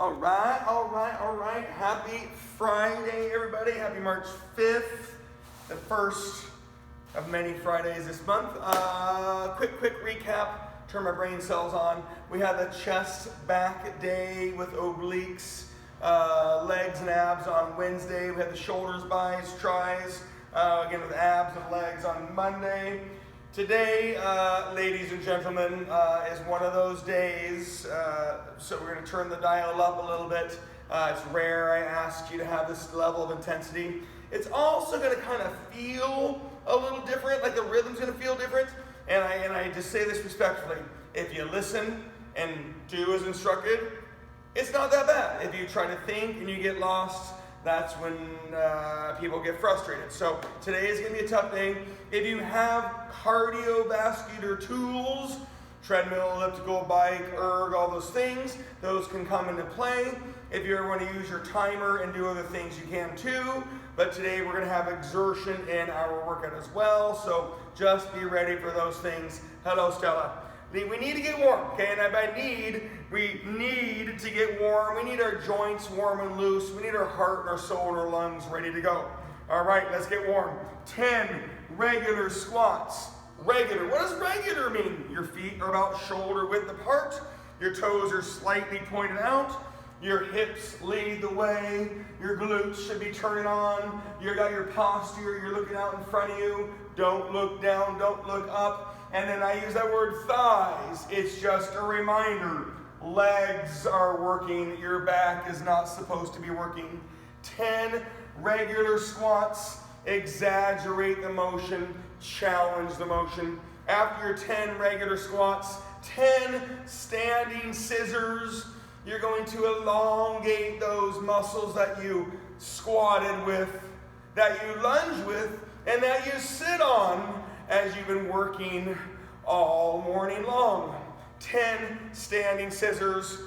All right. Happy Friday, everybody. Happy March 5th, the first of many Fridays this month. Quick recap, turn my brain cells on. We had the chest back day with obliques, legs and abs on Wednesday. We had the shoulders, bis, tris, again with abs and legs on Monday. Today, ladies and gentlemen, is one of those days, so we're going to turn the dial up a little bit. It's rare I ask you to have this level of intensity. It's also going to kind of feel a little different, like the rhythm's going to feel different, and I just say this respectfully. If you listen and do as instructed, it's not that bad. If you try to think and you get lost, that's when people get frustrated. So today is going to be a tough day. If you have cardiovascular tools, treadmill, elliptical, bike, erg, all those things, those can come into play. If you ever want to use your timer and do other things, you can too. But today we're going to have exertion in our workout as well. So just be ready for those things. Hello, Stella. We need to get warm, okay? And by we need to get warm. We need our joints warm and loose. We need our heart and our soul and our lungs ready to go. All right, let's get warm. 10 regular squats. Regular. What does regular mean? Your feet are about shoulder width apart. Your toes are slightly pointed out. Your hips lead the way. Your glutes should be turning on. You got your posture. You're looking out in front of you. Don't look down. Don't look up. And then I use that word thighs. It's just a reminder. Legs are working. Your back is not supposed to be working. 10 regular squats. Exaggerate the motion. Challenge the motion. After your 10 regular squats, 10 standing scissors. You're going to elongate those muscles that you squatted with, that you lunge with, and that you sit on as you've been working all morning long. 10 standing scissors,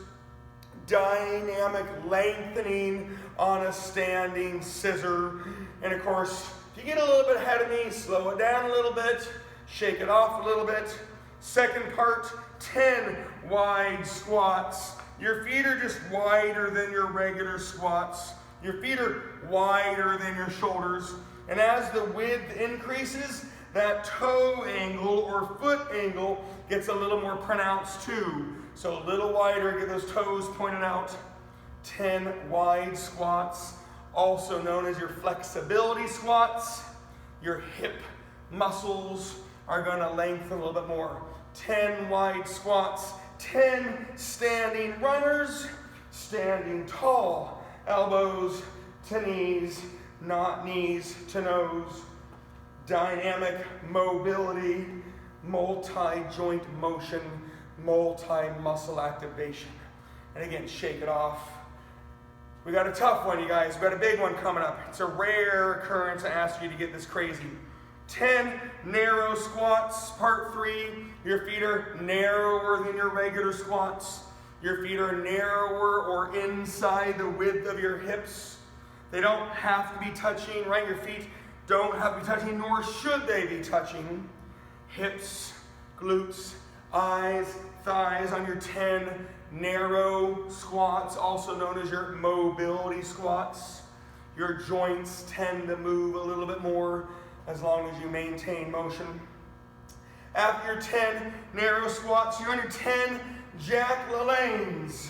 dynamic lengthening on a standing scissor. And of course, if you get a little bit ahead of me, slow it down a little bit, shake it off a little bit. Second part, 10 wide squats. Your feet are just wider than your regular squats. Your feet are wider than your shoulders. And as the width increases, that toe angle or foot angle gets a little more pronounced too. So a little wider, get those toes pointed out. 10 wide squats, also known as your flexibility squats. Your hip muscles are going to lengthen a little bit more. 10 wide squats, 10 standing runners, standing tall, elbows to knees, not knees to nose. Dynamic mobility, multi-joint motion, multi-muscle activation. And again, shake it off. We got a tough one, you guys. We got a big one coming up. It's a rare occurrence. I ask you to get this crazy. 10 narrow squats, part 3. Your feet are narrower than your regular squats. Your feet are narrower or inside the width of your hips. They don't have to be touching, right? Your feet don't have to be touching, nor should they be touching. Hips, glutes, eyes, thighs on your 10 narrow squats, also known as your mobility squats. Your joints tend to move a little bit more as long as you maintain motion. After your 10 narrow squats, you're on your 10 Jack LaLannes.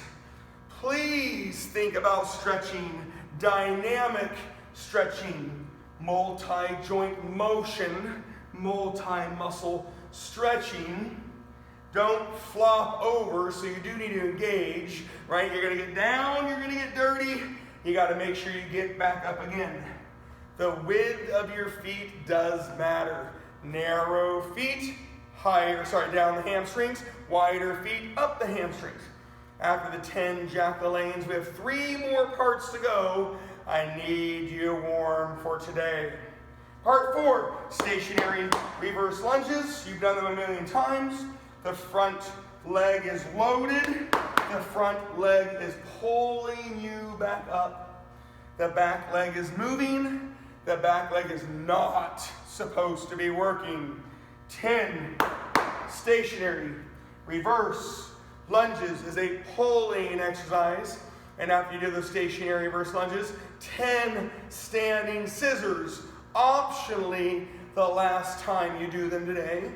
Please think about stretching, dynamic stretching, multi-joint motion, multi-muscle stretching. Don't flop over, so you do need to engage, right? You're going to get down, you're going to get dirty. You got to make sure you get back up again. The width of your feet does matter. Narrow feet, down the hamstrings. Wider feet, up the hamstrings. After the 10 Jack LaLannes, we have 3 more parts to go. I need you warm for today. Part 4, stationary reverse lunges. You've done them a million times. The front leg is loaded. The front leg is pulling you back up. The back leg is moving. The back leg is not supposed to be working. 10 stationary reverse lunges is a pulling exercise. And after you do the stationary reverse lunges, 10 standing scissors. Optionally, the last time you do them today.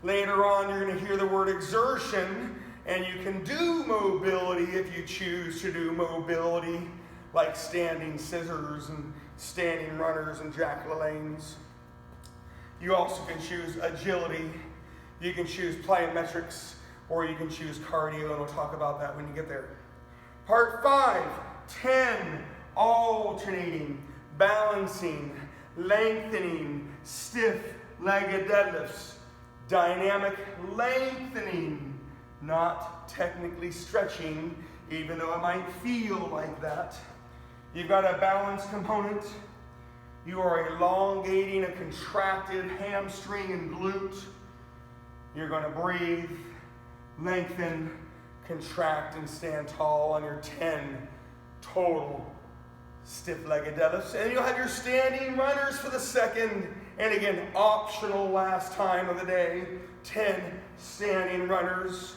Later on, you're going to hear the word exertion, and you can do mobility if you choose to do mobility, like standing scissors and standing runners and jack LaLannes. You also can choose agility. You can choose plyometrics, or you can choose cardio, and we'll talk about that when you get there. Part 5, 10 alternating, balancing, lengthening, stiff-legged deadlifts. Dynamic lengthening, not technically stretching, even though it might feel like that. You've got a balance component. You are elongating a contracted hamstring and glute. You're going to breathe, lengthen, contract, and stand tall on your 10 total stiff-legged deadlifts. And you'll have your standing runners for the second, and again, optional last time of the day, 10 standing runners.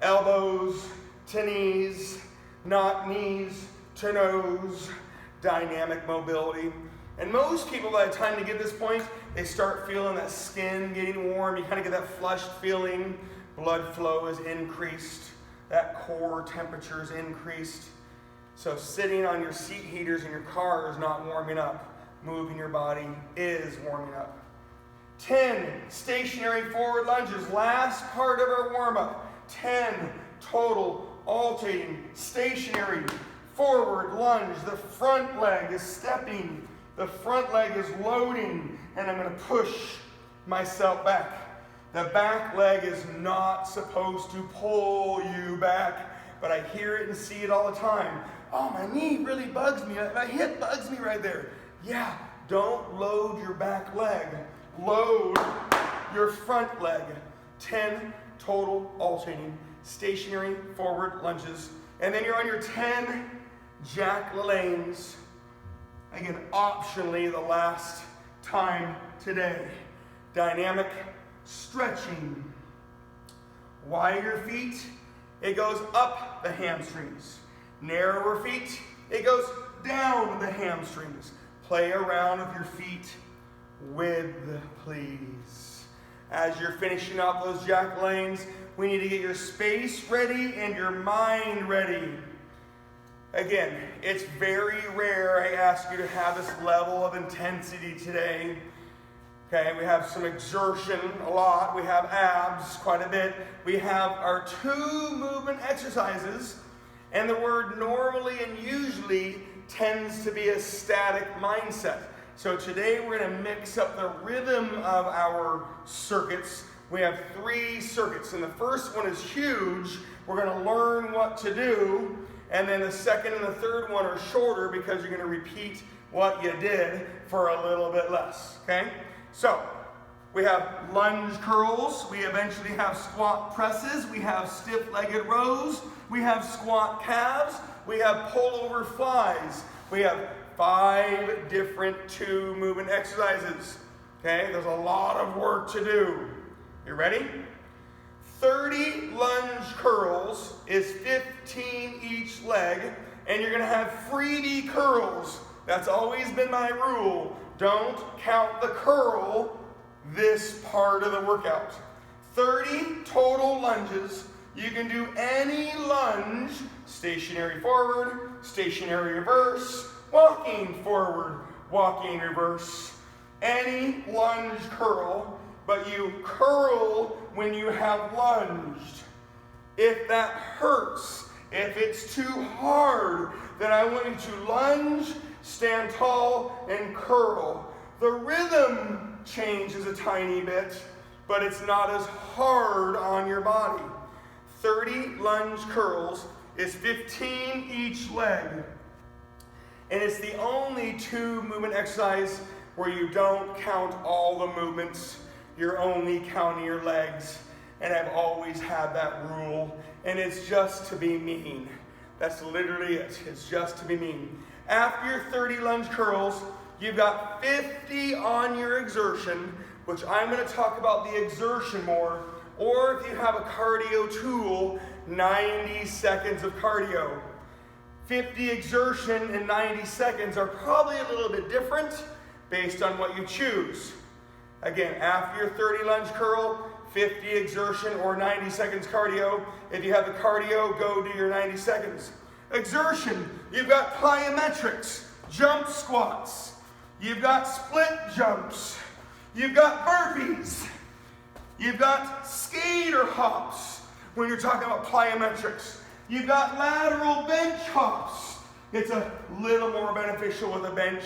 Elbows to knees, not knees to nose, dynamic mobility. And most people, by the time they get to this point, they start feeling that skin getting warm. You kind of get that flushed feeling. Blood flow is increased. That core temperature is increased. So sitting on your seat heaters in your car is not warming up. Moving your body is warming up. 10 stationary forward lunges. Last part of our warm-up. 10 total alternating stationary forward lunge. The front leg is stepping. The front leg is loading, and I'm going to push myself back. The back leg is not supposed to pull you back, but I hear it and see it all the time. Oh, my knee really bugs me. My hip bugs me right there. Yeah, don't load your back leg. Load your front leg. 10 total alternating stationary forward lunges. And then you're on your 10 jack LaLannes. Again, optionally, the last time today. Dynamic stretching. Wider feet, it goes up the hamstrings. Narrower feet, it goes down the hamstrings. Play around with your feet with please. As you're finishing off those jack LaLannes, we need to get your space ready and your mind ready. Again, it's very rare I ask you to have this level of intensity today. Okay, we have some exertion a lot. We have abs quite a bit. We have our 2 movement exercises, and the word normally and usually tends to be a static mindset. So today we're going to mix up the rhythm of our circuits. We have 3 circuits, and the first one is huge. We're going to learn what to do. And then the second and the third one are shorter because you're going to repeat what you did for a little bit less, okay? So, we have lunge curls. We eventually have squat presses. We have stiff-legged rows. We have squat calves. We have pull-over flies. We have 5 different 2 movement exercises, okay? There's a lot of work to do. You ready? 30 lunge curls is 15 each leg, and you're going to have freebie curls. That's always been my rule. Don't count the curl this part of the workout. 30 total lunges. You can do any lunge, stationary forward, stationary reverse, walking forward, walking reverse, any lunge curl, but you curl when you have lunged. If that hurts, if it's too hard, then I want you to lunge, stand tall, and curl. The rhythm changes a tiny bit, but it's not as hard on your body. 30 lunge curls is 15 each leg. And it's the only 2 movement exercise where you don't count all the movements. You're only counting your legs. And I've always had that rule. And it's just to be mean. That's literally it. It's just to be mean. After your 30 lunge curls, you've got 50 on your exertion, which I'm going to talk about the exertion more. Or if you have a cardio tool, 90 seconds of cardio. 50 exertion and 90 seconds are probably a little bit different based on what you choose. Again, after your 30 lunge curl, 50 exertion or 90 seconds cardio. If you have the cardio, go do your 90 seconds. Exertion, you've got plyometrics, jump squats, you've got split jumps, you've got burpees, you've got skater hops when you're talking about plyometrics. You've got lateral bench hops. It's a little more beneficial with a bench.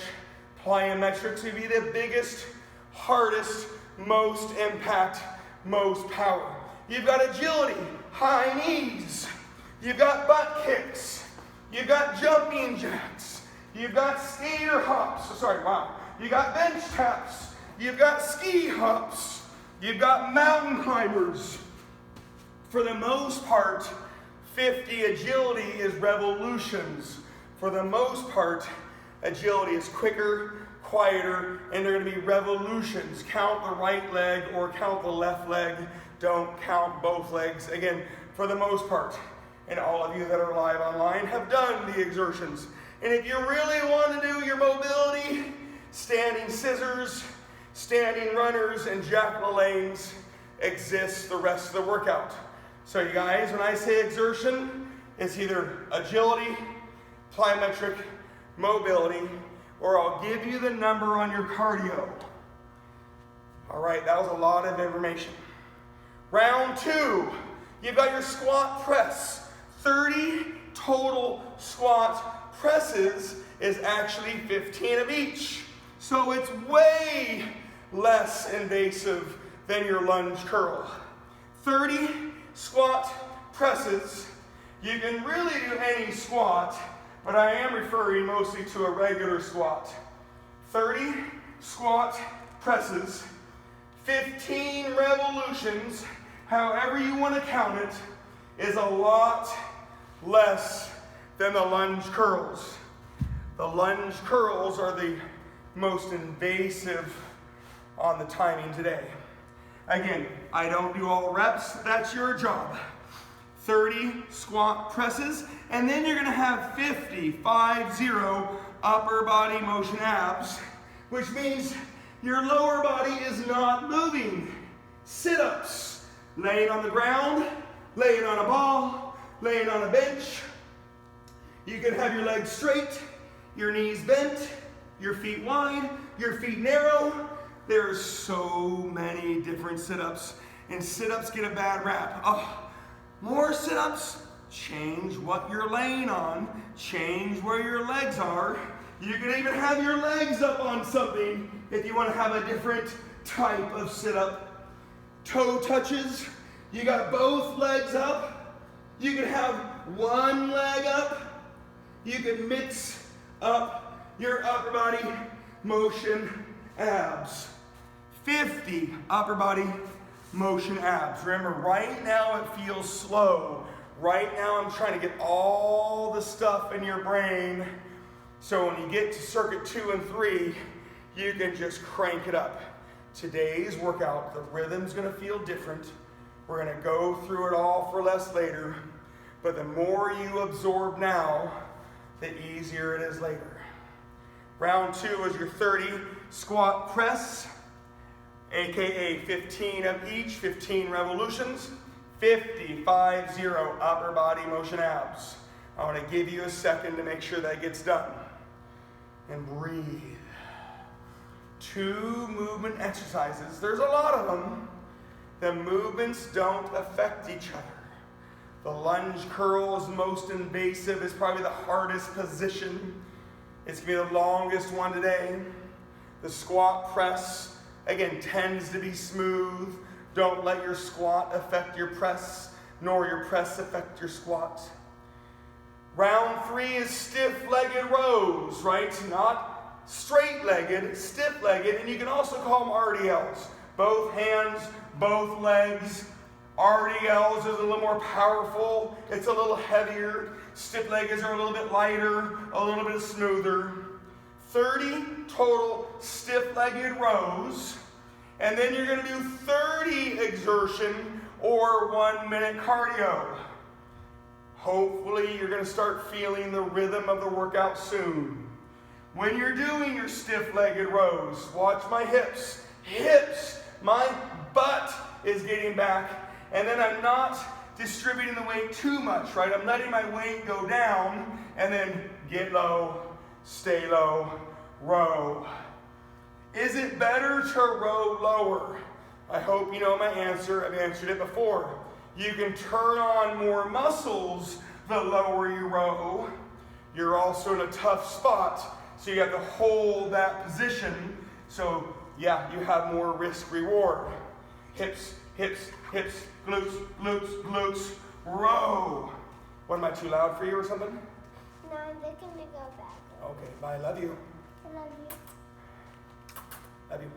Plyometrics would be the biggest, hardest, most impact, most power. You've got agility, high knees. You've got butt kicks. You've got jumping jacks. You've got skater hops. You got bench taps. You've got ski hops. You've got mountain climbers. For the most part, 50 agility is revolutions. For the most part, agility is quicker, quieter, and they're going to be revolutions. Count the right leg or count the left leg. Don't count both legs. Again, for the most part. And all of you that are live online have done the exertions. And if you really want to do your mobility, standing scissors, standing runners, and jack-o'-lanes exist the rest of the workout. So you guys, when I say exertion, it's either agility, plyometric, mobility, or I'll give you the number on your cardio. All right, that was a lot of information. Round 2, you've got your squat press. 30 total squat presses is actually 15 of each. So it's way less invasive than your lunge curl. 30 squat presses. You can really do any squat, but I am referring mostly to a regular squat. 30 squat presses, 15 revolutions, however you want to count it, is a lot less than the lunge curls. The lunge curls are the most invasive on the timing today. Again, I don't do all reps, that's your job. 30 squat presses, and then you're gonna have 50 upper body motion abs, which means your lower body is not moving. Sit-ups, laying on the ground, laying on a ball, laying on a bench. You can have your legs straight, your knees bent, your feet wide, your feet narrow. There's so many different sit-ups, and sit-ups get a bad rap. Oh, more sit-ups, change what you're laying on, change where your legs are. You can even have your legs up on something if you want to have a different type of sit-up. Toe touches, you got both legs up. You can have one leg up. You can mix up your upper body motion abs. 50 upper body motion abs. Remember, right now it feels slow. Right now I'm trying to get all the stuff in your brain so when you get to circuit 2 and 3, you can just crank it up. Today's workout, the rhythm's gonna feel different. We're gonna go through it all for less later, but the more you absorb now, the easier it is later. Round 2 is your 30 squat press, AKA 15 of each, 15 revolutions, 50 upper body motion abs. I want to give you a second to make sure that gets done. And breathe. 2 movement exercises. There's a lot of them. The movements don't affect each other. The lunge curl is most invasive. It's probably the hardest position. It's going to be the longest one today. The squat press, again, tends to be smooth. Don't let your squat affect your press, nor your press affect your squat. Round 3 is stiff-legged rows, right? Not straight-legged, stiff-legged, and you can also call them RDLs. Both hands, both legs. RDLs is a little more powerful. It's a little heavier. Stiff-leggeds are a little bit lighter, a little bit smoother. 30 total stiff-legged rows. And then you're going to do 30 exertion or 1 minute cardio. Hopefully you're going to start feeling the rhythm of the workout soon. When you're doing your stiff-legged rows, watch my hips. Hips, my butt is getting back, and then I'm not distributing the weight too much, right? I'm letting my weight go down, and then get low, stay low, row. Is it better to row lower? I hope you know my answer. I've answered it before. You can turn on more muscles the lower you row. You're also in a tough spot, so you have to hold that position. So yeah, you have more risk reward. Hips, hips, hips, glutes, glutes, glutes, row. What, am I too loud for you or something? No, they're going to go back. Okay, bye, love you. I love you. Love you.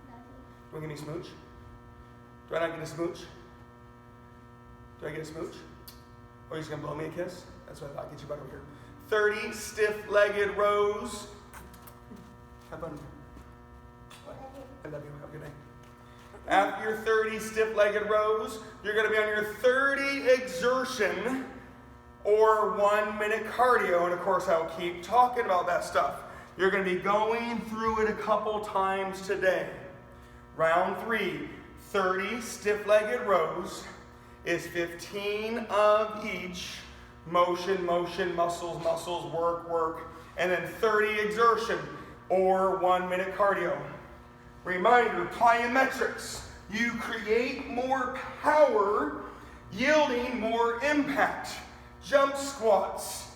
Love you. Do I get any smooch? Do I not get a smooch? Do I get a smooch? Or are you just going to blow me a kiss? That's what I thought. Get your butt over here. 30 stiff-legged rows. Have fun. I love you. Have a good day. After your 30 stiff-legged rows, you're going to be on your 30 exertion or 1 minute cardio. And of course, I'll keep talking about that stuff. You're going to be going through it a couple times today. Round 3, 30 stiff-legged rows is 15 of each. Motion, motion, muscles, muscles, work, work. And then 30 exertion or 1 minute cardio. Reminder, plyometrics. You create more power, yielding more impact. Jump squats,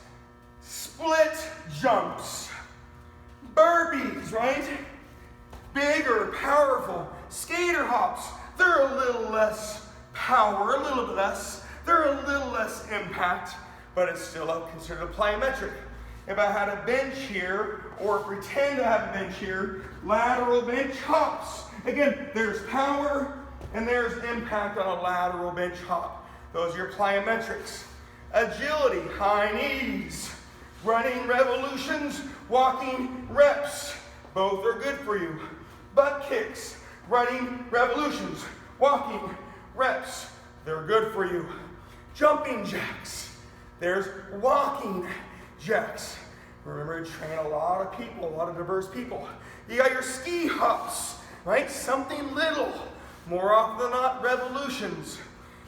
split jumps, burpees, right? Bigger, powerful. Skater hops, they're a little less power, a little bit less. They're a little less impact, but it's still considered a plyometric. If I had a bench here, or pretend to have a bench here, lateral bench hops. Again, there's power and there's impact on a lateral bench hop. Those are your plyometrics. Agility, high knees, running revolutions, walking reps. Both are good for you. Butt kicks, running revolutions, walking reps. They're good for you. Jumping jacks. There's walking jacks. Remember to train a lot of people, a lot of diverse people. You got your ski hops, right? Something little. More often than not, revolutions.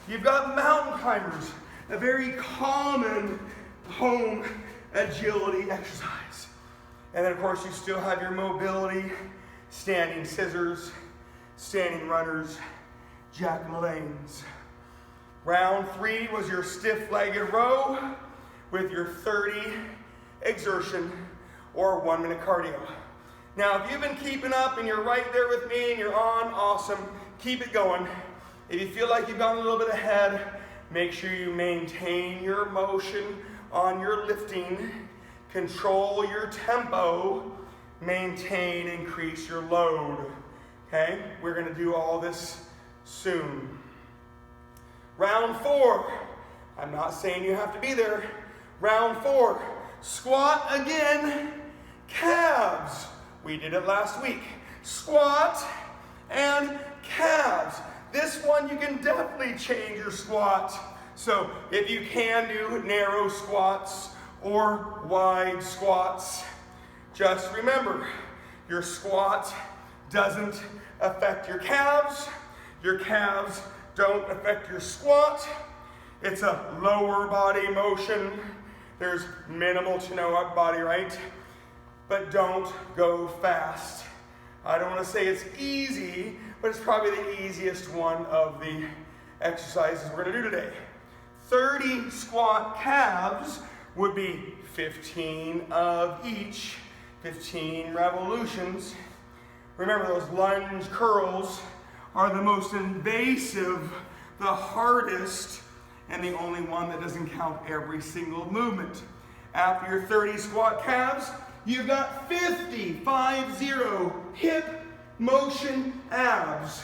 You've got mountain climbers, a very common home agility exercise. And then, of course, you still have your mobility, standing scissors, standing runners, jack lanes. Round 3 was your stiff-legged row with your 30 exertion or 1 minute cardio. Now, if you've been keeping up and you're right there with me and you're on, awesome, keep it going. If you feel like you've gone a little bit ahead, make sure you maintain your motion on your lifting, control your tempo, maintain, increase your load. Okay? We're going to do all this soon. Round 4. I'm not saying you have to be there. Round 4. Squat again, calves. We did it last week. Squat and calves. This one you can definitely change your squat. So if you can do narrow squats or wide squats, just remember, your squat doesn't affect your calves. Your calves don't affect your squat. It's a lower body motion. There's minimal to no upper body, right? But don't go fast. I don't want to say it's easy, but it's probably the easiest one of the exercises we're going to do today. 30 squat calves would be 15 of each, 15 revolutions. Remember, those lunge curls are the most invasive, the hardest, and the only one that doesn't count every single movement. After your 30 squat calves, you've got 50 hip motion abs.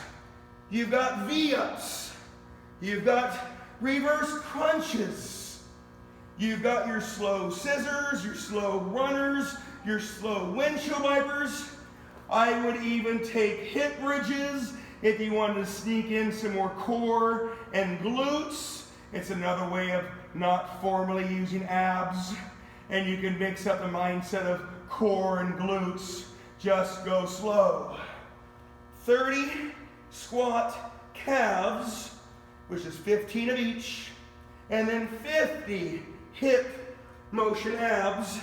You've got V-ups. You've got reverse crunches. You've got your slow scissors, your slow runners, your slow windshield wipers. I would even take hip bridges if you wanted to sneak in some more core and glutes It's another way of not formally using abs. And you can mix up the mindset of core and glutes. Just go slow. 30 squat calves, which is 15 of each. And then 50 hip motion abs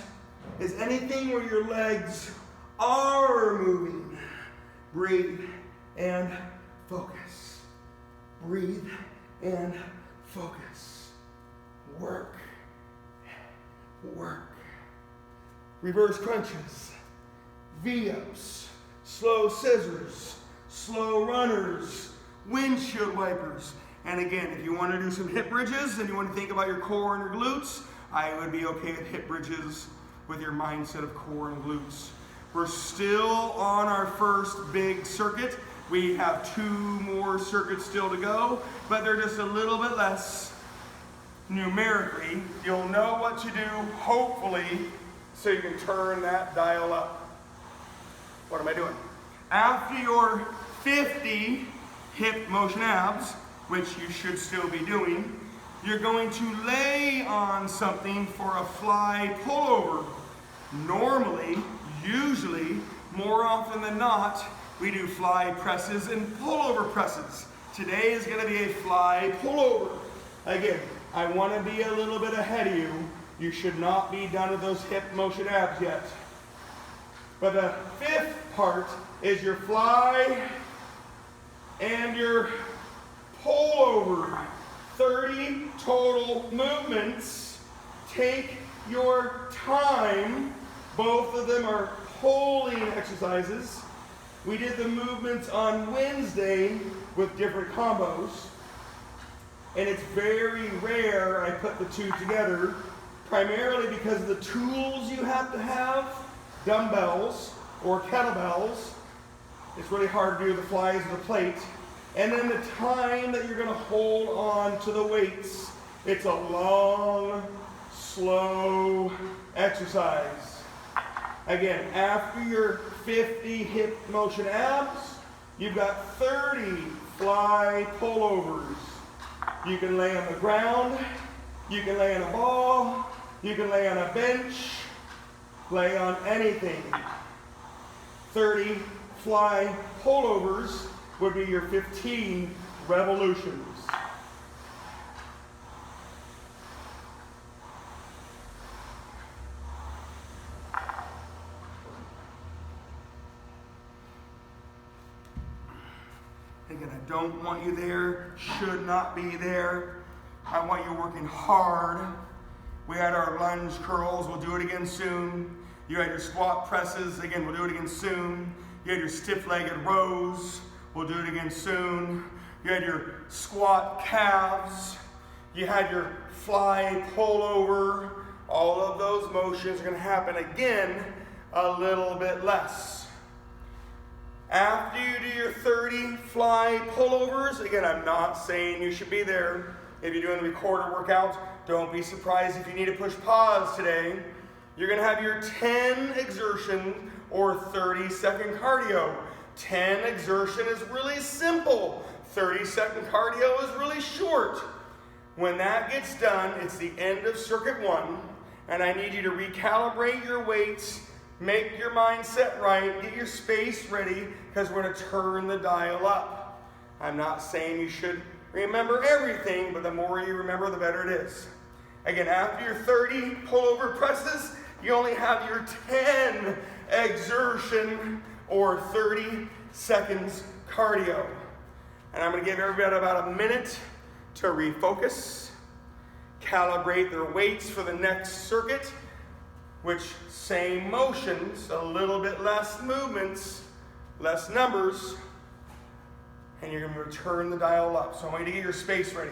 is anything where your legs are moving. Breathe and focus. Breathe and focus. Work. Work. Reverse crunches. V-ups. Slow scissors. Slow runners. Windshield wipers. And again, if you want to do some hip bridges and you want to think about your core and your glutes, I would be okay with hip bridges with your mindset of core and glutes. We're still on our first big circuit. We have 2 more circuits still to go, but they're just a little bit less numerically. You'll know what to do, hopefully, so you can turn that dial up. What am I doing? After your 50 hip motion abs, which you should still be doing, you're going to lay on something for a fly pullover. Normally, usually, more often than not, we do fly presses and pullover presses. Today is going to be a fly pullover. Again, I want to be a little bit ahead of you. You should not be done with those hip motion abs yet. But the 5th part is your fly and your pullover. 30 total movements. Take your time. Both of them are pulling exercises. We did the movements on Wednesday with different combos. And it's very rare I put the 2 together, primarily because of the tools you have to have, dumbbells or kettlebells. It's really hard to do the flies with the plate. And then the time that you're going to hold on to the weights. It's a long, slow exercise. Again, after your 50 hip motion abs, you've got 30 fly pullovers. You can lay on the ground, you can lay on a ball, you can lay on a bench, lay on anything. 30 fly pullovers would be your 15 revolutions. Again, I don't want you there, should not be there. I want you working hard. We had our lunge curls, we'll do it again soon. You had your squat presses, again, we'll do it again soon. You had your stiff-legged rows, we'll do it again soon. You had your squat calves. You had your fly pullover. All of those motions are going to happen again a little bit less. After you do your 30 fly pullovers, again, I'm not saying you should be there. If you're doing the recorded workout, don't be surprised if you need to push pause today. You're going to have your 10 exertion or 30-second cardio. 10 exertion is really simple. 30-second cardio is really short. When that gets done, it's the end of circuit 1, and I need you to recalibrate your weights, make your mindset right, get your space ready, because we're going to turn the dial up. I'm not saying you should remember everything, but the more you remember, the better it is. Again, after your 30 pullover presses, you only have your 10 exertion or 30 seconds cardio. And I'm going to give everybody about a minute to refocus, calibrate their weights for the next circuit, which same motions, a little bit less movements, less numbers, and you're going to turn the dial up. So I want you to get your space ready.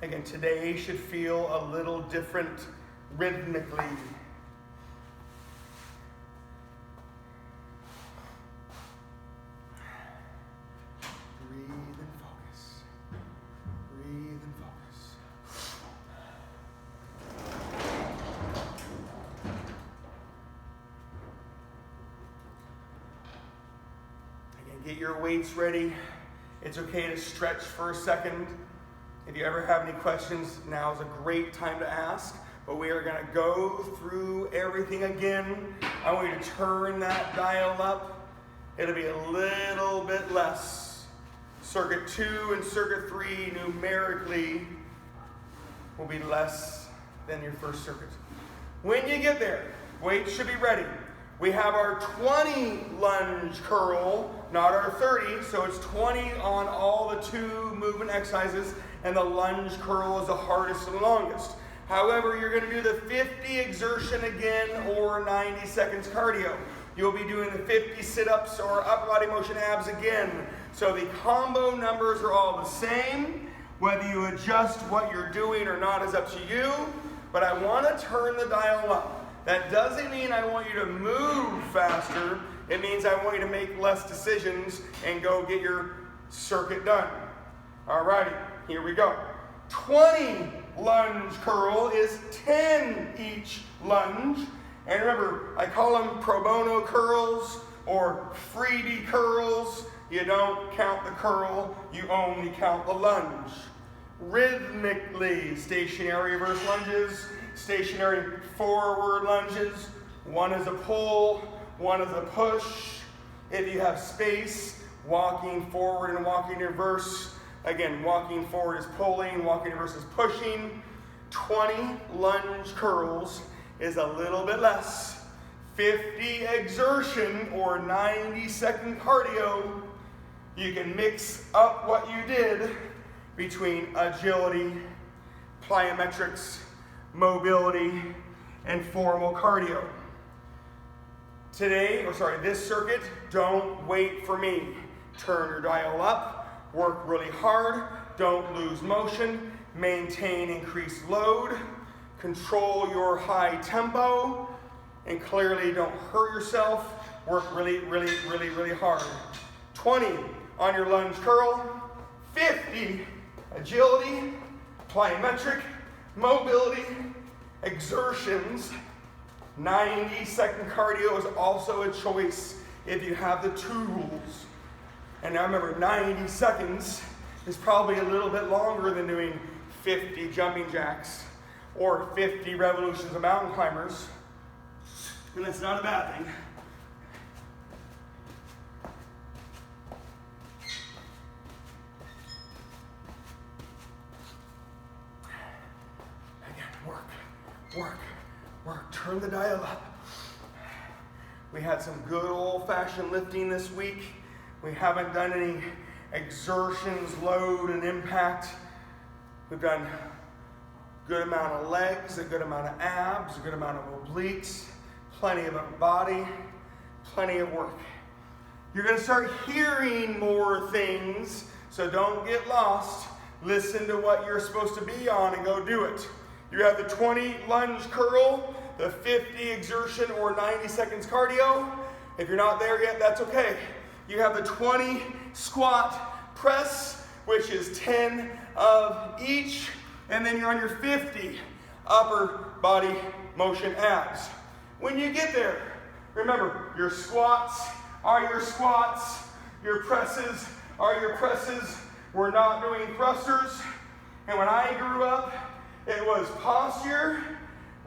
Again, today should feel a little different rhythmically. Breathe and focus. Breathe and focus. Again, get your weights ready. It's okay to stretch for a second. If you ever have any questions, now is a great time to ask. But we are going to go through everything again. I want you to turn that dial up. It'll be a little bit less. Circuit 2 and Circuit 3 numerically will be less than your first circuit. When you get there, weights should be ready. We have our 20 lunge curl, not our 30, so it's 20 on all the 2 movement exercises, and the lunge curl is the hardest and longest. However, you're going to do the 50 exertion again or 90 seconds cardio. You'll be doing the 50 sit-ups or upper body motion abs again. So the combo numbers are all the same. Whether you adjust what you're doing or not is up to you. But I want to turn the dial up. That doesn't mean I want you to move faster. It means I want you to make less decisions and go get your circuit done. Alrighty, here we go. 20 lunge curl is 10 each lunge. And remember, I call them pro bono curls or freebie curls. You don't count the curl, you only count the lunge. Rhythmically, stationary reverse lunges, stationary forward lunges. One is a pull, one is a push. If you have space, walking forward and walking reverse. Again, walking forward is pulling, walking reverse is pushing. 20 lunge curls is a little bit less. 50 exertion or 90-second cardio. You can mix up what you did between agility, plyometrics, mobility, and formal cardio. This circuit, don't wait for me. Turn your dial up, work really hard, don't lose motion, maintain increased load, control your high tempo, and clearly don't hurt yourself. Work really, really, really, really hard. 20 on your lunge curl, 50 agility, plyometric, mobility, exertions. 90-second cardio is also a choice if you have the tools. And now remember, 90 seconds is probably a little bit longer than doing 50 jumping jacks or 50 revolutions of mountain climbers. And that's not a bad thing. Work, turn the dial up. We had some good old-fashioned lifting this week. We haven't done any exertions, load, and impact. We've done a good amount of legs, a good amount of abs, a good amount of obliques, plenty of upper body, plenty of work. You're going to start hearing more things, so don't get lost. Listen to what you're supposed to be on and go do it. You have the 20 lunge curl, the 50 exertion or 90 seconds cardio. If you're not there yet, that's okay. You have the 20 squat press, which is 10 of each. And then you're on your 50 upper body motion abs. When you get there, remember, your squats are your squats. Your presses are your presses. We're not doing thrusters. And when I grew up, it was posture,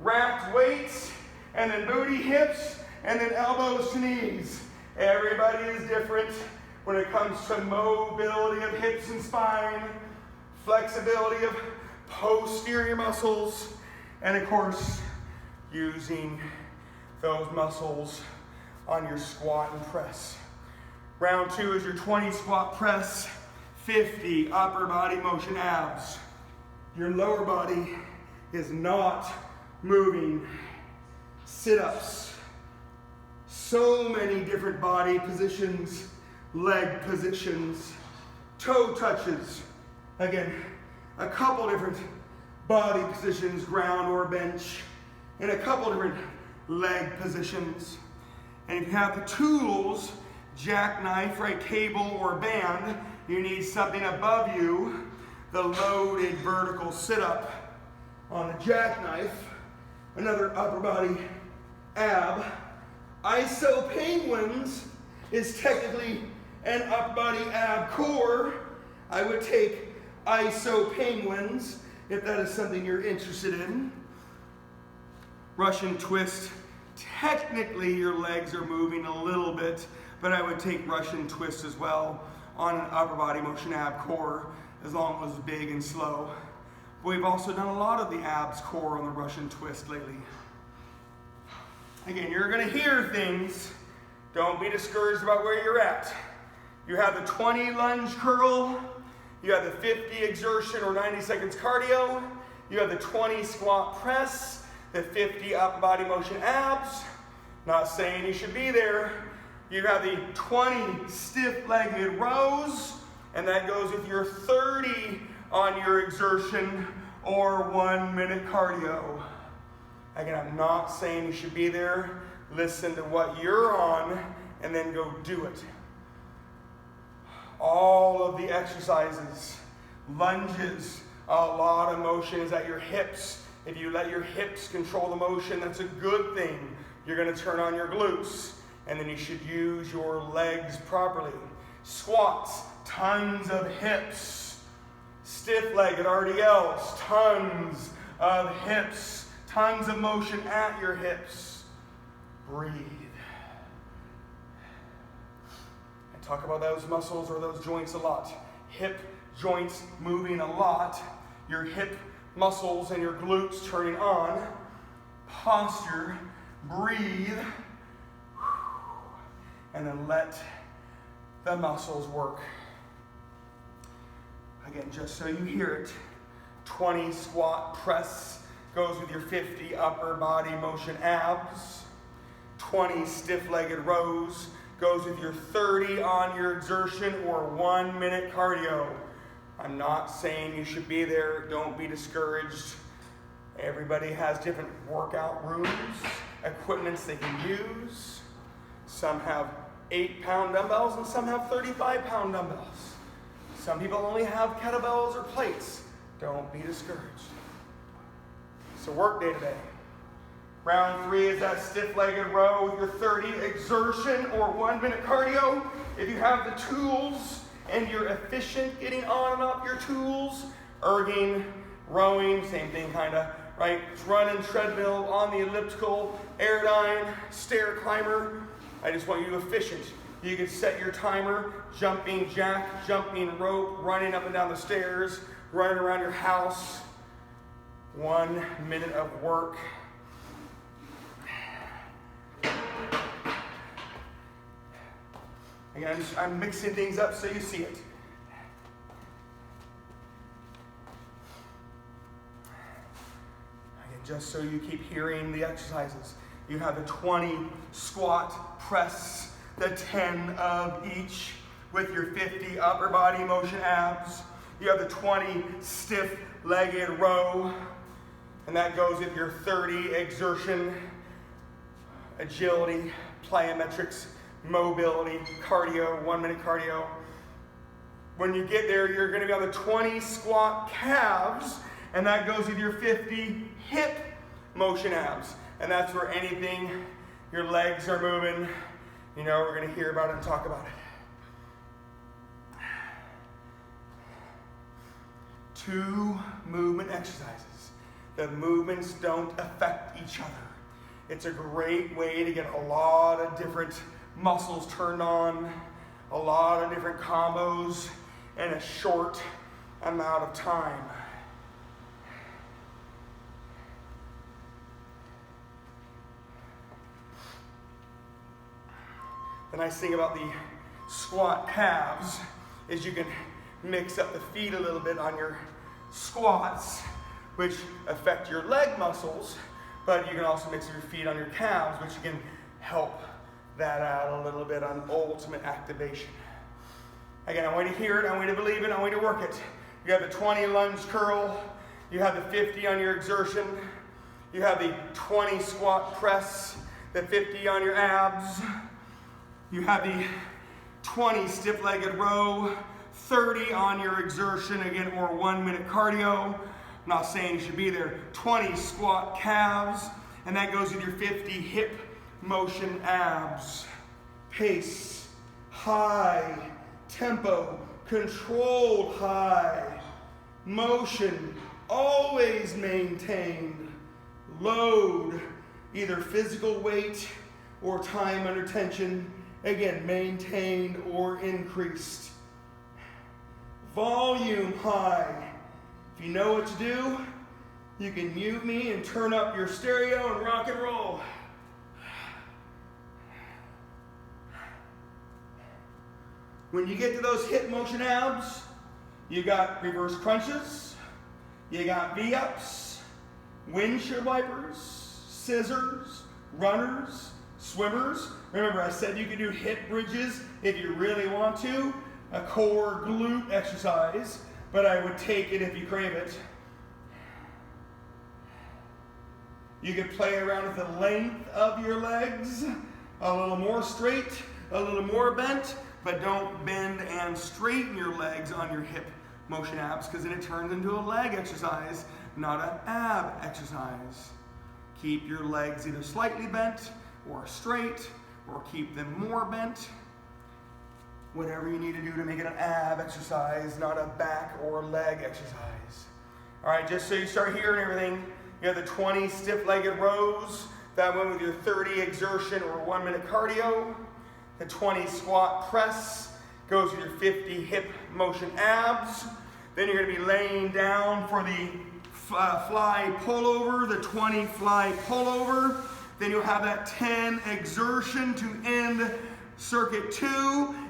racked weights, and then booty, hips, and then elbows to knees. Everybody is different when it comes to mobility of hips and spine, flexibility of posterior muscles, and of course, using those muscles on your squat and press. Round 2 is your 20 squat press, 50 upper body motion abs. Your lower body is not moving. Sit-ups. So many different body positions, leg positions, toe touches. Again, a couple different body positions, ground or bench, and a couple different leg positions. And if you have the tools, jackknife, right, cable or band, you need something above you. The loaded vertical sit-up on a jackknife, another upper body ab. Iso penguins is technically an upper body ab core. I would take iso penguins, if that is something you're interested in. Russian twist. Technically, your legs are moving a little bit, but I would take Russian twist as well on an upper body motion ab core, as long as it's big and slow. But we've also done a lot of the abs core on the Russian twist lately. Again, you're going to hear things. Don't be discouraged about where you're at. You have the 20 lunge curl. You have the 50 exertion or 90 seconds cardio. You have the 20 squat press, the 50 upper body motion abs. Not saying you should be there. You have the 20 stiff-legged rows, and that goes with your 30 on your exertion or 1 minute cardio. Again, I'm not saying you should be there. Listen to what you're on and then go do it. All of the exercises, lunges, a lot of motion is at your hips. If you let your hips control the motion, that's a good thing. You're going to turn on your glutes. And then you should use your legs properly. Squats, tons of hips. Stiff-legged RDLs, tons of hips. Tons of motion at your hips. Breathe. I talk about those muscles or those joints a lot. Hip joints moving a lot. Your hip muscles and your glutes turning on. Posture. Breathe. And then let the muscles work. Again, just so you hear it, 20 squat press goes with your 50 upper body motion abs. 20 stiff-legged rows goes with your 30 on your exertion or 1 minute cardio. I'm not saying you should be there. Don't be discouraged. Everybody has different workout rooms, equipments they can use. Some have 8-pound dumbbells and some have 35-pound dumbbells. Some people only have kettlebells or plates. Don't be discouraged. So work day today. Round 3 is that stiff-legged row with your 30 exertion or 1 minute cardio. If you have the tools and you're efficient getting on and off your tools, erging, rowing, same thing kind of, right? Running, treadmill, on the elliptical, airdyne, stair climber. I just want you efficient. You can set your timer, jumping jack, jumping rope, running up and down the stairs, running around your house. 1 minute of work. Again, I'm mixing things up so you see it. Again, just so you keep hearing the exercises. You have the 20 squat press, the 10 of each with your 50 upper body motion abs. You have the 20 stiff-legged row, and that goes with your 30 exertion, agility, plyometrics, mobility, cardio, 1 minute cardio. When you get there, you're going to be on the 20 squat calves, and that goes with your 50 hip motion abs. And that's where anything, your legs are moving, you know, we're going to hear about it and talk about it. 2 movement exercises. The movements don't affect each other. It's a great way to get a lot of different muscles turned on, a lot of different combos in a short amount of time. The nice thing about the squat calves is you can mix up the feet a little bit on your squats, which affect your leg muscles, but you can also mix your feet on your calves, which can help that out a little bit on ultimate activation. Again, I want you to hear it, I want you to believe it, I want you to work it. You have the 20 lunge curl, you have the 50 on your exertion, you have the 20 squat press, the 50 on your abs, you have the 20 stiff-legged row, 30 on your exertion, again, or 1 minute cardio. I'm not saying you should be there. 20 squat calves, and that goes with your 50 hip motion abs. Pace, high, tempo, controlled high. motion always maintained. Load, either physical weight or time under tension, again, maintained or increased. Volume high. If you know what to do, you can mute me and turn up your stereo and rock and roll. When you get to those hip motion abs, you got reverse crunches, you got V-ups, windshield wipers, scissors, runners, swimmers. Remember, I said you can do hip bridges if you really want to, a core glute exercise, but I would take it if you crave it. You can play around with the length of your legs, a little more straight, a little more bent, but don't bend and straighten your legs on your hip motion abs, because then it turns into a leg exercise, not an ab exercise. Keep your legs either slightly bent or straight, or keep them more bent. Whatever you need to do to make it an ab exercise, not a back or leg exercise. All right, just so you start hearing everything, you have the 20 stiff-legged rows. That went with your 30 exertion or 1 minute cardio. The 20 squat press goes with your 50 hip motion abs. Then you're going to be laying down for the fly pullover, the 20 fly pullover. Then you'll have that 10 exertion to end circuit 2,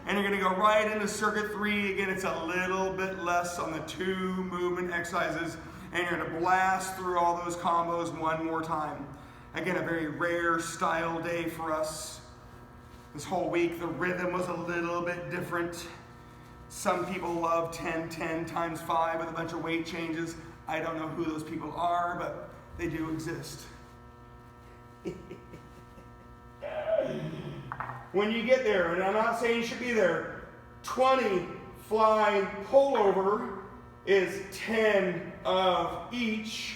and you're going to go right into circuit 3. Again, it's a little bit less on the 2 movement exercises, and you're going to blast through all those combos one more time. Again, a very rare style day for us. This whole week, the rhythm was a little bit different. Some people love 10 times 5 with a bunch of weight changes. I don't know who those people are, but they do exist. When you get there, and I'm not saying you should be there, 20 fly pullover is 10 of each,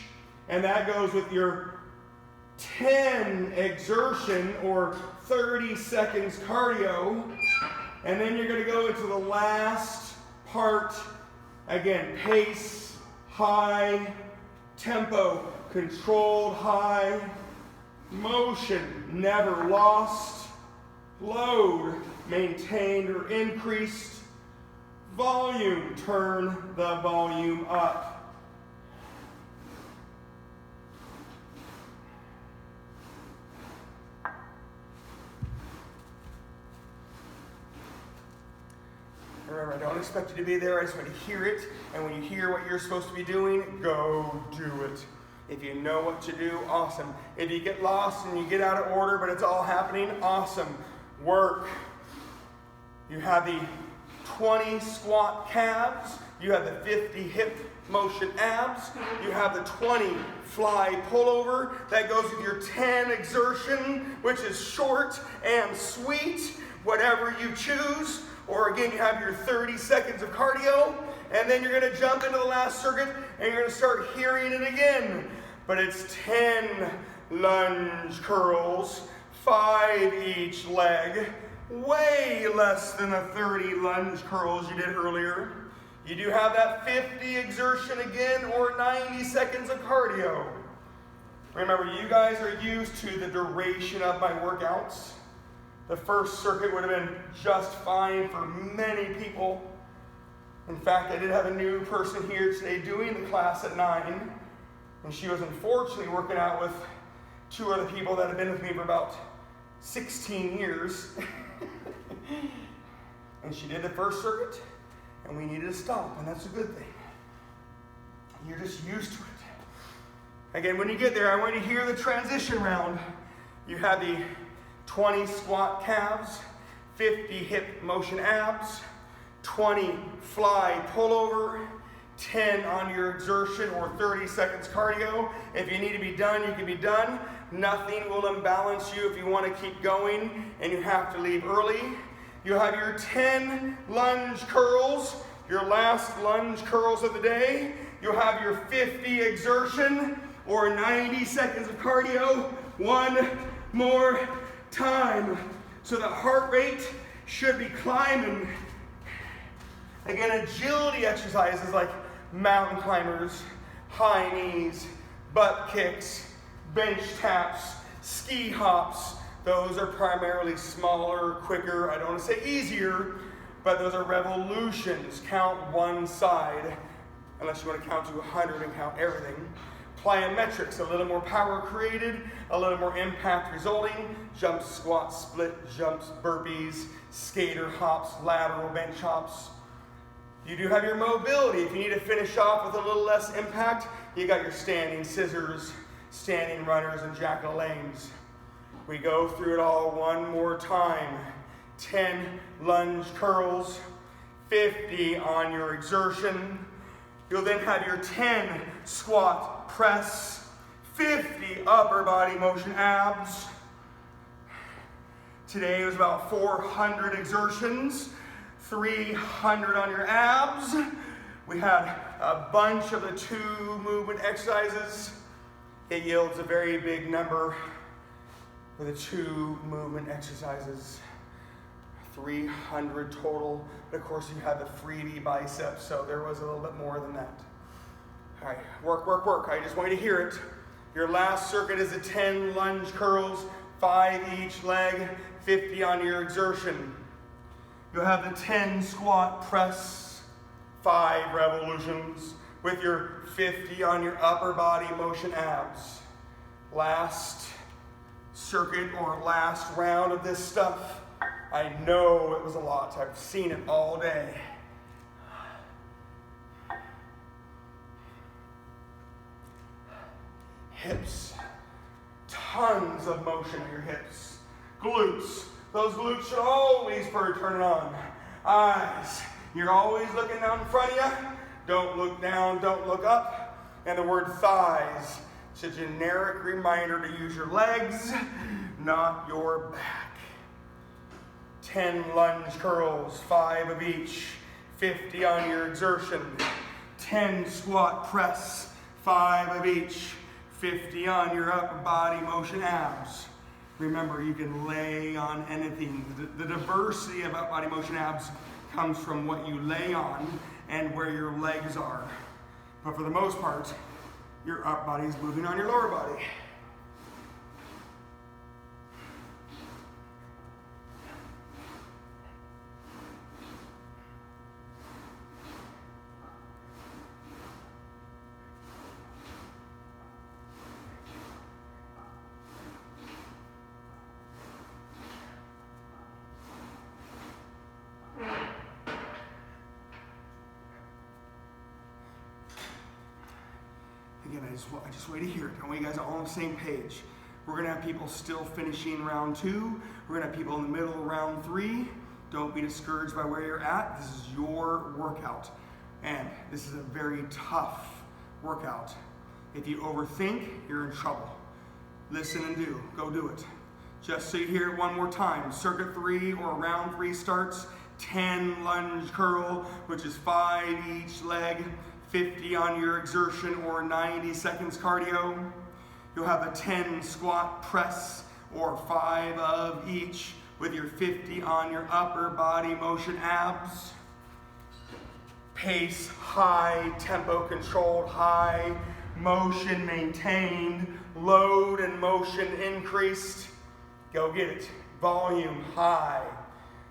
and that goes with your 10 exertion or 30 seconds cardio, and then you're going to go into the last part. Again, pace, high, tempo, controlled high, motion, never lost, load, maintained or increased, volume, turn the volume up. Remember, I don't expect you to be there. I just want to hear it. And when you hear what you're supposed to be doing, go do it. If you know what to do, awesome. If you get lost and you get out of order, but it's all happening, awesome. Work. You have the 20 squat calves. You have the 50 hip motion abs. You have the 20 fly pullover. That goes with your 10 exertion, which is short and sweet, whatever you choose. Or again, you have your 30 seconds of cardio, and then you're going to jump into the last circuit, and you're going to start hearing it again. But it's 10 lunge curls, 5 each leg, way less than the 30 lunge curls you did earlier. You do have that 50 exertion again, or 90 seconds of cardio. Remember, you guys are used to the duration of my workouts. The first circuit would have been just fine for many people. In fact, I did have a new person here today doing the class at 9, and she was unfortunately working out with 2 other people that have been with me for about 16 years. And she did the first circuit, and we needed to stop, and that's a good thing. You're just used to it. Again, when you get there, I want you to hear the transition round. You have the 20 squat calves, 50 hip motion abs, 20 fly pullover, 10 on your exertion or 30 seconds cardio. If you need to be done, you can be done. Nothing will imbalance you if you want to keep going and you have to leave early. You'll have your 10 lunge curls, your last lunge curls of the day. You'll have your 50 exertion or 90 seconds of cardio. One more time. So the heart rate should be climbing. Again, agility exercises like mountain climbers, high knees, butt kicks, bench taps, ski hops. Those are primarily smaller, quicker, I don't want to say easier, but those are revolutions. Count one side, unless you want to count to 100 and count everything. Plyometrics, a little more power created, a little more impact resulting. Jumps, squats, split jumps, burpees, skater hops, lateral bench hops. You do have your mobility. If you need to finish off with a little less impact, you got your standing scissors, standing runners, and jack-o'-lanes. We go through it all one more time. 10 lunge curls, 50 on your exertion. You'll then have your 10 squat press, 50 upper body motion abs. Today was about 400 exertions, 300 on your abs. We had a bunch of the 2 movement exercises. It yields a very big number for the 2 movement exercises. 300 total, but of course you have the freebie biceps, so there was a little bit more than that. All right, work, work, work. I just want you to hear it. Your last circuit is the 10 lunge curls, 5 each leg, 50 on your exertion. You'll have the 10 squat press, 5 revolutions, with your 50 on your upper body motion abs. Last circuit or last round of this stuff. I know it was a lot. I've seen it all day. Hips. Tons of motion in your hips. Glutes. Those glutes should always be turning on. Eyes. You're always looking down in front of you. Don't look down, don't look up. And the word thighs. It's a generic reminder to use your legs, not your back. 10 lunge curls, 5 of each, 50 on your exertion. 10 squat press, 5 of each, 50 on your upper body motion abs. Remember, you can lay on anything. The diversity of upper body motion abs comes from what you lay on and where your legs are. But for the most part, your upper body is moving on your lower body. Again, I just want you to hear it. I want you guys all on the same page. We're going to have people still finishing round 2. We're going to have people in the middle of round 3. Don't be discouraged by where you're at. This is your workout. And this is a very tough workout. If you overthink, you're in trouble. Listen and do. Go do it. Just so you hear it one more time. Circuit 3 or round 3 starts. 10 lunge curl, which is 5 each leg. 50 on your exertion or 90 seconds cardio. You'll have a 10 squat press or 5 of each with your 50 on your upper body motion abs. Pace high, tempo controlled high, motion maintained, load and motion increased. Go get it. Volume high.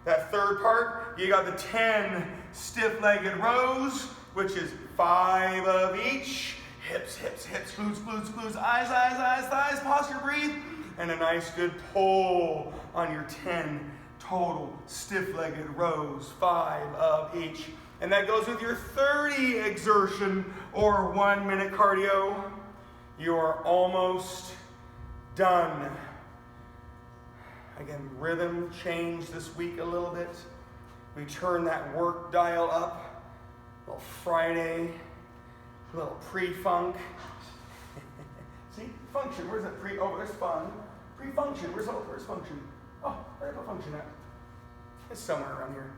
That third part, you got the 10 stiff-legged rows, which is 5 of each. Hips, hips, hips, glutes, glutes, glutes, eyes, eyes, eyes, thighs, posture, breathe. And a nice good pull on your 10 total stiff-legged rows, 5 of each. And that goes with your 30 exertion or 1 minute cardio. You're almost done. Again, rhythm changed this week a little bit. We turned that work dial up. A little Friday, a little pre-funk. See, function, where's that pre? Oh, there's fun. Pre-function, where's function? Oh, where's the function at? It's somewhere around here.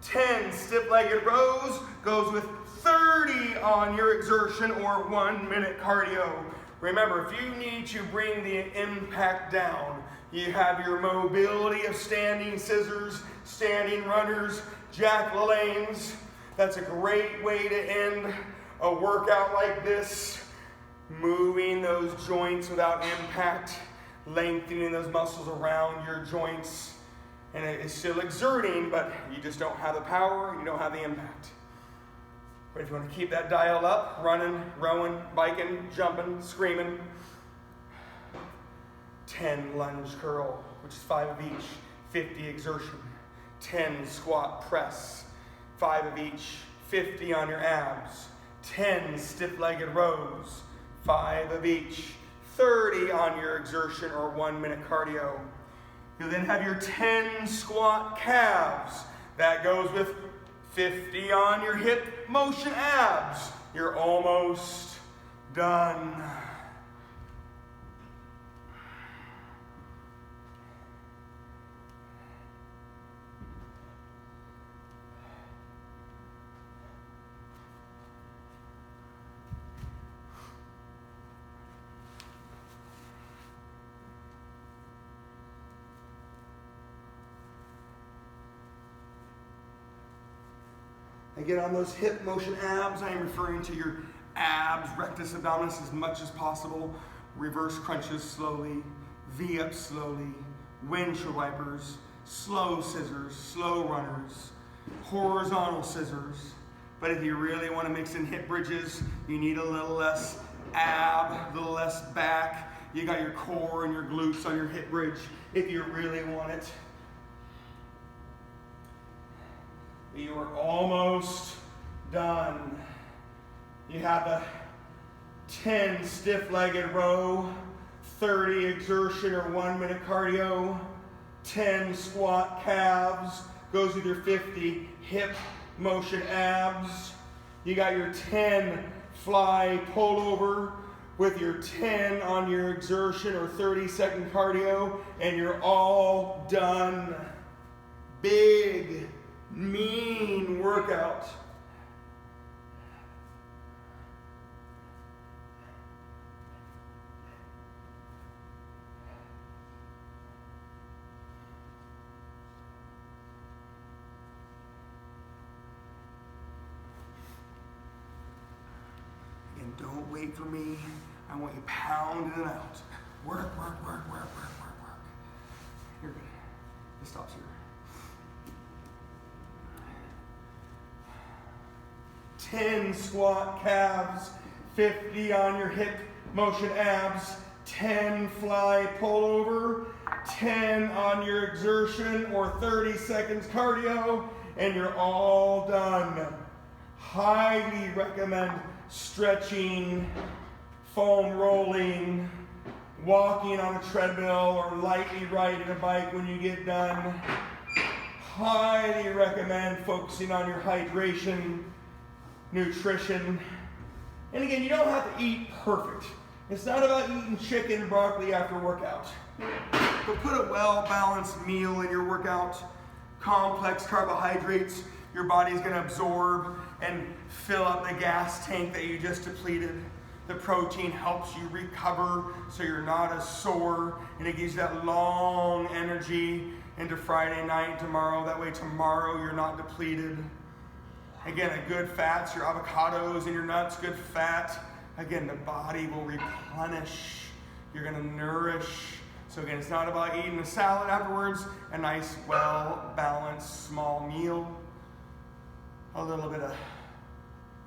10 stiff-legged rows goes with 30 on your exertion or 1 minute cardio. Remember, if you need to bring the impact down, you have your mobility of standing scissors, standing runners, jack-o'-lanes. That's a great way to end a workout like this. Moving those joints without impact, lengthening those muscles around your joints. And it's still exerting, but you just don't have the power, you don't have the impact. But if you want to keep that dial up, running, rowing, biking, jumping, screaming, 10 lunge curl, which is 5 of each, 50 exertion, 10 squat press, 5 of each, 50 on your abs, 10 stiff-legged rows, 5 of each, 30 on your exertion or 1 minute cardio. You'll then have your 10 squat calves. That goes with 50 on your hip motion abs. You're almost done. Again, on those hip motion abs, I am referring to your abs, rectus abdominis as much as possible. Reverse crunches slowly, V up slowly, windshield wipers, slow scissors, slow runners, horizontal scissors. But if you really want to mix in hip bridges, you need a little less ab, a little less back. You got your core and your glutes on your hip bridge if you really want it. You are almost done. You have a 10 stiff-legged row, 30 exertion or 1 minute cardio, 10 squat calves, goes with your 50 hip motion abs. You got your 10 fly pullover with your 10 on your exertion or 30-second cardio, and you're all done. Big, mean workout. And don't wait for me. I want you pounding it out. Work, work, work, work, work, work, work. You're good. It stops here. 10 squat calves, 50 on your hip motion abs, 10 fly pullover, 10 on your exertion or 30 seconds cardio, and you're all done. Highly recommend stretching, foam rolling, walking on a treadmill, or lightly riding a bike when you get done. Highly recommend focusing on your hydration, nutrition. And again, you don't have to eat perfect. It's not about eating chicken and broccoli after workout. But put a well-balanced meal in your workout. Complex carbohydrates your body's going to absorb and fill up the gas tank that you just depleted. The protein helps you recover so you're not as sore, and it gives you that long energy into Friday night, tomorrow. That way tomorrow you're not depleted. Again, a good fats, your avocados and your nuts, good fat. Again, the body will replenish. You're going to nourish. So again, it's not about eating a salad afterwards. A nice, well-balanced small meal. A little bit of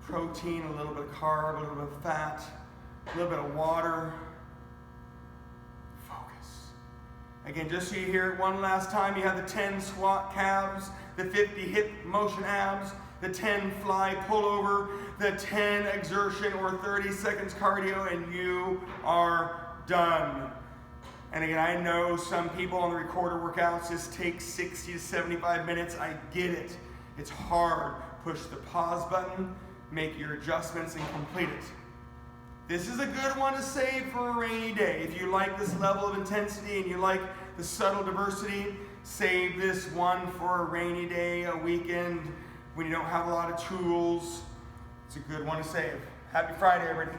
protein, a little bit of carb, a little bit of fat, a little bit of water. Focus. Again, just so you hear it one last time, you have the 10 squat calves, the 50 hip motion abs, the 10 fly pullover, the 10 exertion or 30 seconds cardio, and you are done. And again, I know some people on the recorder workouts just take 60 to 75 minutes. I get it. It's hard. Push the pause button, make your adjustments, and complete it. This is a good one to save for a rainy day. If you like this level of intensity and you like the subtle diversity, save this one for a rainy day, a weekend, when you don't have a lot of tools. It's a good one to save. Happy Friday, everybody.